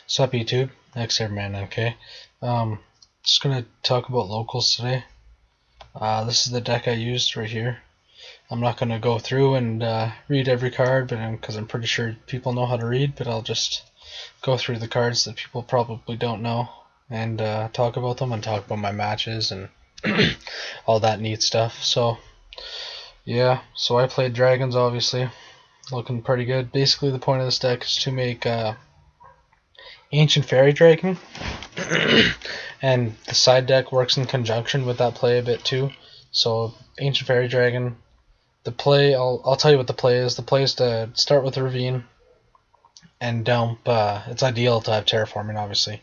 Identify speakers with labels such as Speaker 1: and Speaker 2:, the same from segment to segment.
Speaker 1: Sup YouTube, XAirman, okay. Just gonna talk about locals today. This is the deck I used right here. I'm not gonna go through and read every card, but because I'm pretty sure people know how to read, but I'll just go through the cards that people probably don't know and talk about them and talk about my matches and all that neat stuff. So yeah, so I played dragons, obviously, looking pretty good. Basically, the point of this deck is to make Ancient Fairy Dragon. And the side deck works in conjunction with that play a bit too. So Ancient Fairy Dragon, the play, I'll tell you what the play is. The play is to start with Ravine and dump. It's ideal to have Terraforming, obviously.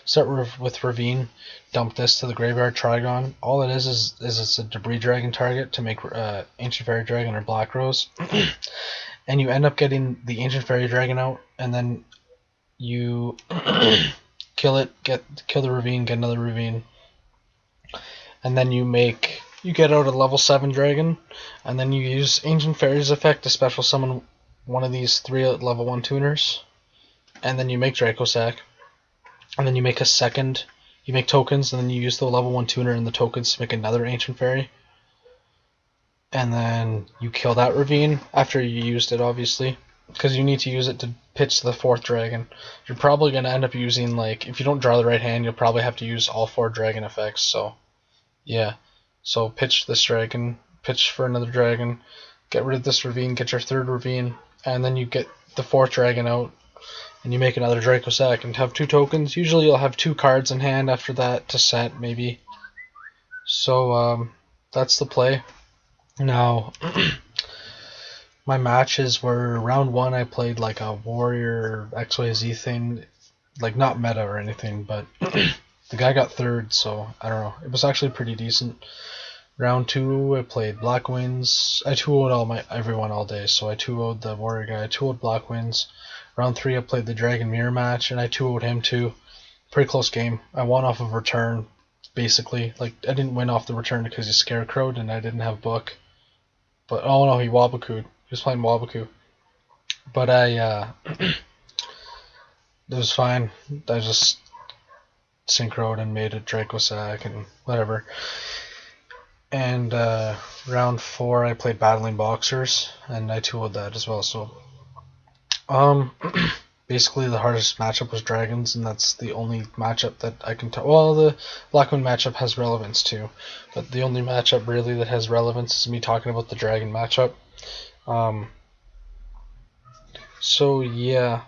Speaker 1: Start with Ravine, dump this to the Graveyard Trigon. All it is it's a Debris Dragon target to make Ancient Fairy Dragon or Black Rose, and you end up getting the Ancient Fairy Dragon out, and then you kill it, kill the Ravine, get another Ravine, and then you get out a level 7 dragon, and then you use Ancient Fairy's effect to special summon one of these 3 level 1 tuners, and then you make Dracosack, and then you make you make tokens, and then you use the level 1 tuner and the tokens to make another Ancient Fairy, and then you kill that Ravine after you used it, obviously, because you need to use it to pitch the 4th dragon. You're probably going to end up using, like, if you don't draw the right hand, you'll probably have to use all 4 dragon effects, so yeah. So pitch this dragon, pitch for another dragon, get rid of this Ravine, get your 3rd Ravine, and then you get the 4th dragon out, and you make another Dracosack and have 2 tokens. Usually you'll have 2 cards in hand after that to set, maybe. So that's the play. Now, my matches were round 1 I played like a warrior XYZ thing, like not meta or anything, but the guy got 3rd, so I don't know. It was actually pretty decent. Round 2 I played Black Winds. I 2-0'd everyone all day, so I 2-0'd the warrior guy, I 2-0'd Black Winds. Round 3 I played the Dragon Mirror match, and I 2-0'd him too. Pretty close game. I won off of return, basically. Like, I didn't win off the return because he scarecrowed and I didn't have book. But oh no, he Wabaku'd. He was playing Wabaku. But it was fine. I just synchroed and made a Dracosack and whatever. And round 4 I played Battling Boxers, and I 2-0'd that as well. So basically the hardest matchup was Dragons, and that's the only matchup that I can tell. Well, the Blackmoon matchup has relevance too, but the only matchup really that has relevance is me talking about the Dragon matchup. So yeah,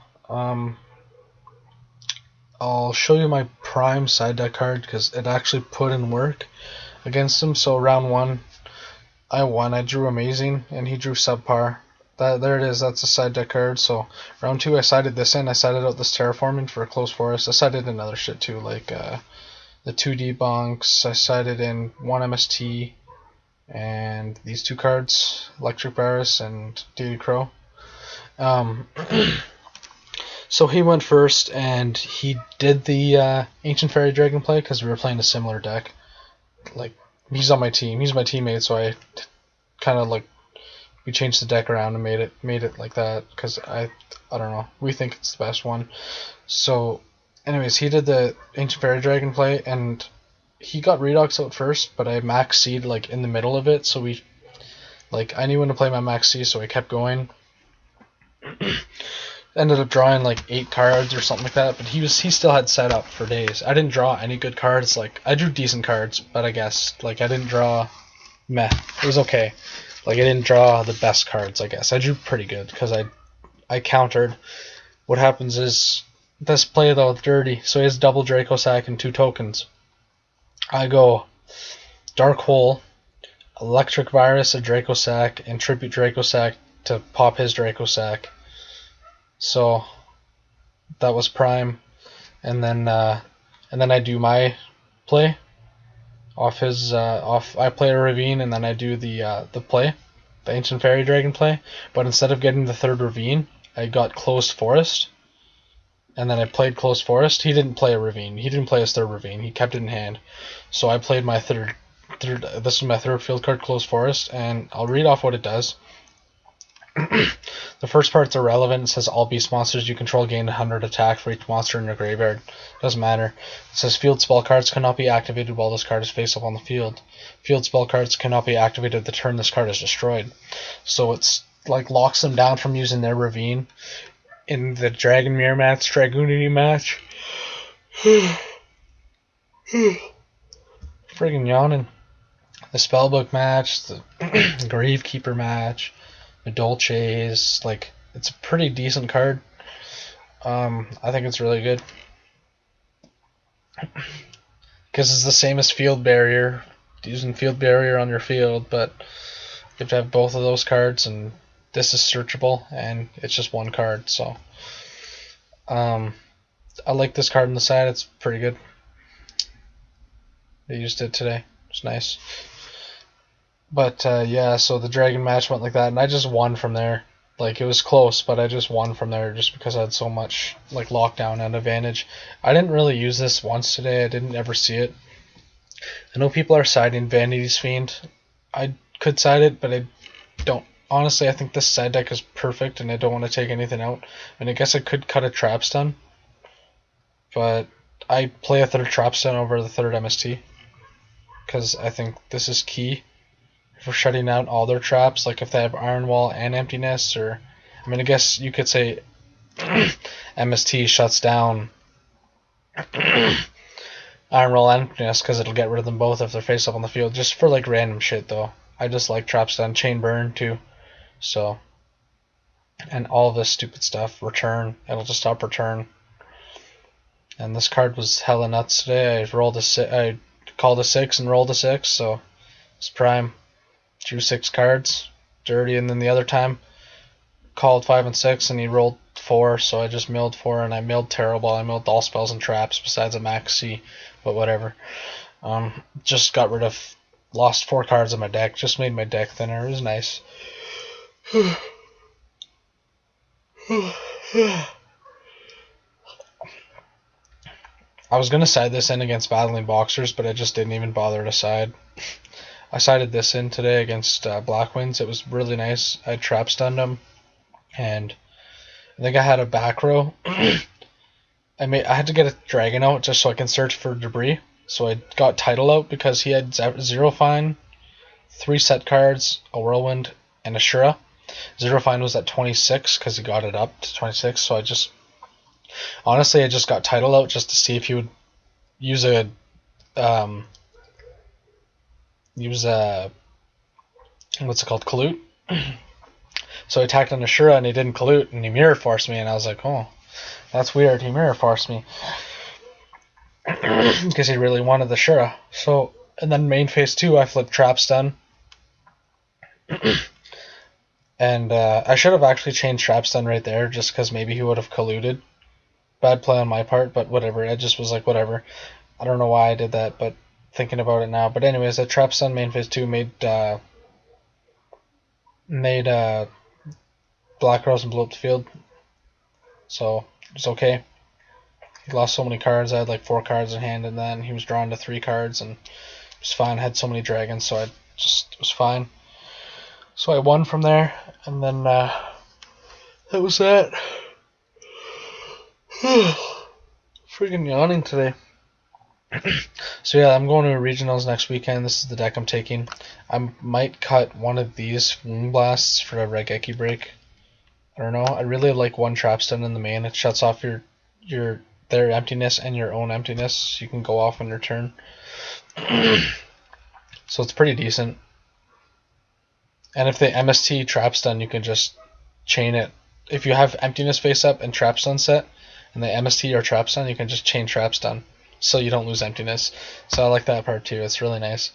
Speaker 1: I'll show you my prime side deck card because it actually put in work against him. So round 1 I won. I drew amazing and he drew subpar. There it is, that's a side deck card. So round 2 I sided this in. I sided out this Terraforming for a Close Forest. I sided in other shit too, like the 2D bonks. I sided in 1 MST and these 2 cards, Electric Virus and Deity Crow. So he went first and he did the Ancient Fairy Dragon play because we were playing a similar deck. Like, he's on my team, he's my teammate, so I kind of like, we changed the deck around and made it like that because I don't know, we think it's the best one. So anyways, he did the Ancient Fairy Dragon play and he got Redox out first, but I max C'd like in the middle of it, so I knew when to play my max C, so I kept going. Ended up drawing like 8 cards or something like that, but he still had setup for days. I didn't draw any good cards. Like, I drew decent cards, but I guess like I didn't draw meh. It was okay. Like, I didn't draw the best cards, I guess. I drew pretty good because I countered. What happens is this play though dirty. So he has double Dracosack and 2 tokens. I go Dark Hole, Electric Virus, a Dracosack, and Tribute Dracosack to pop his Dracosack. So that was prime, and then I do my play off his I play a Ravine, and then I do the play, the Ancient Fairy Dragon play. But instead of getting the 3rd Ravine, I got Closed Forest, and then I played Closed Forest. He didn't play a Ravine. He didn't play his 3rd Ravine. He kept it in hand. So I played my third. This is my 3rd field card, Closed Forest, and I'll read off what it does. The first part's irrelevant. It says all beast monsters you control gain 100 attack for each monster in your graveyard. Doesn't matter. It says field spell cards cannot be activated while this card is face up on the field. Field spell cards cannot be activated the turn this card is destroyed. So it's like locks them down from using their Ravine in the Dragon Mirror match, Dragoonity match. Friggin' yawning. The Spellbook match, the Gravekeeper match, the Dolces, like, it's a pretty decent card. I think it's really good. Because it's the same as Field Barrier, using Field Barrier on your field, but you have to have both of those cards, and this is searchable, and it's just one card, so. I like this card on the side, it's pretty good. I used it today, it's nice. But yeah, so the dragon match went like that, and I just won from there. Like, it was close, but I just won from there just because I had so much like lockdown and advantage. I didn't really use this once today. I didn't ever see it. I know people are siding Vanity's Fiend. I could side it, but I don't. Honestly, I think this side deck is perfect, and I don't want to take anything out. And I guess I could cut a trap stun, but I play a third trap stun over the third MST because I think this is key for shutting out all their traps, like if they have Iron Wall and Emptiness, or I mean, I guess you could say MST shuts down Iron Wall and Emptiness because it'll get rid of them both if they're face up on the field, just for like random shit though. I just like Trap Stun, Chain Burn too, so, and all this stupid stuff, Return, it'll just stop Return. And this card was hella nuts today. I called a 6 and rolled a 6, so it's prime. Drew 6 cards, dirty, and then the other time called 5 and 6, and he rolled 4, so I just milled 4, and I milled terrible. I milled all spells and traps besides a max C, but whatever. Just got rid of, lost 4 cards in my deck, just made my deck thinner. It was nice. I was gonna side this in against Battling Boxers, but I just didn't even bother to side. I sided this in today against Black Winds. It was really nice. I trap stunned him, and I think I had a back row. I had to get a dragon out just so I can search for debris. So I got Tidal out because he had 0 Fine, 3 set cards, a Whirlwind, and a Shura. 0 Fine was at 26 because he got it up to 26. So I just got Tidal out just to see if he would use a what's it called, Colute. So I attacked on Ashura and he didn't Colute, and he Mirror Forced me, and I was like, oh, that's weird, he Mirror Forced me. Because he really wanted the Shura. So, and then main phase 2 I flipped Trap Stun. And I should have actually changed Trap Stun right there, just because maybe he would have Coluted. Bad play on my part, but whatever, I just was like, whatever. I don't know why I did that, but thinking about it now. But anyways, that Trap Stun main phase 2 made Black Rose and blew up the field. So it's okay. He lost so many cards. I had like 4 cards in hand, and then he was drawn to 3 cards, and it was fine. I had so many dragons, so it was fine. So I won from there, and then that was that. Freaking yawning today. So yeah, I'm going to regionals next weekend. This is the deck I'm taking. I might cut one of these Wound Blasts for a Raigeki break. I don't know. I really like one Trap Stun in the main. It shuts off their emptiness and your own emptiness. You can go off on your turn. So it's pretty decent. And if they MST Trap Stun, you can just chain it. If you have emptiness face up and Trap Stun set, and they MST or Trap Stun, you can just chain Trap Stun, so you don't lose emptiness. So I like that part too. It's really nice.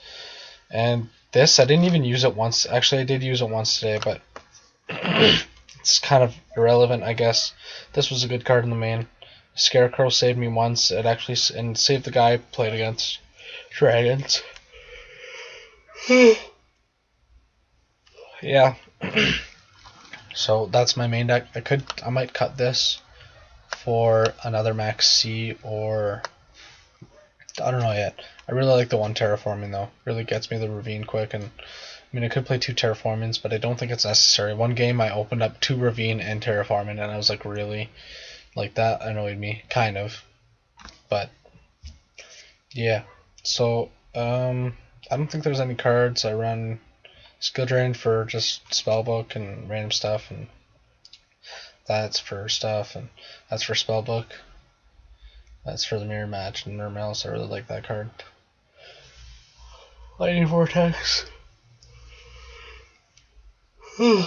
Speaker 1: And this, I didn't even use it once. Actually, I did use it once today, but it's kind of irrelevant, I guess. This was a good card in the main. Scarecrow saved me once. It actually and saved the guy I played against dragons. Yeah. So that's my main deck. I might cut this for another max C, or I don't know yet. I really like the one terraforming though. Really gets me the ravine quick, and mean, I could play 2 Terraformings, but I don't think it's necessary. One game I opened up 2 Ravine and Terraforming, and I was like, really? Like, that annoyed me, kind of. But, yeah. So, I don't think there's any cards. I run Skill Drain for just Spellbook and random stuff, and that's for stuff, and that's for Spellbook. That's for the Mirror Match and Mirror Mouse. I really like that card. Lightning Vortex. This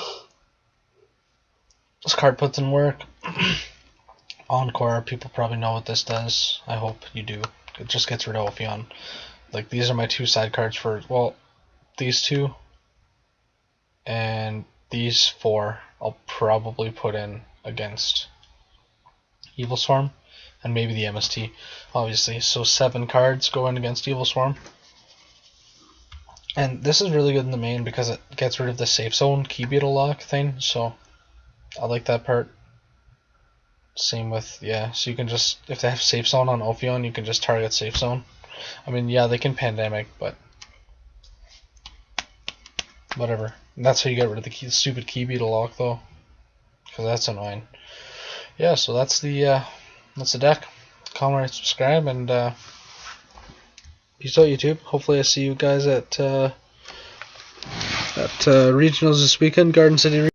Speaker 1: card puts in work. Encore, people probably know what this does. I hope you do. It just gets rid of Ophion. Like, these are my 2 side cards for, well, these 2 and these 4 I'll probably put in against Evil Swarm and maybe the MST, obviously. So 7 cards go in against Evil Swarm. And this is really good in the main because it gets rid of the safe zone key beetle lock thing, so I like that part. Same with, yeah, so you can just, if they have safe zone on Ophion, you can just target safe zone. I mean, yeah, they can pandemic, but whatever. And that's how you get rid of the stupid key beetle lock, though, because that's annoying. Yeah, so that's the deck. Comment, rate, subscribe, and peace out, YouTube. Hopefully I see you guys at regionals this weekend, Garden City.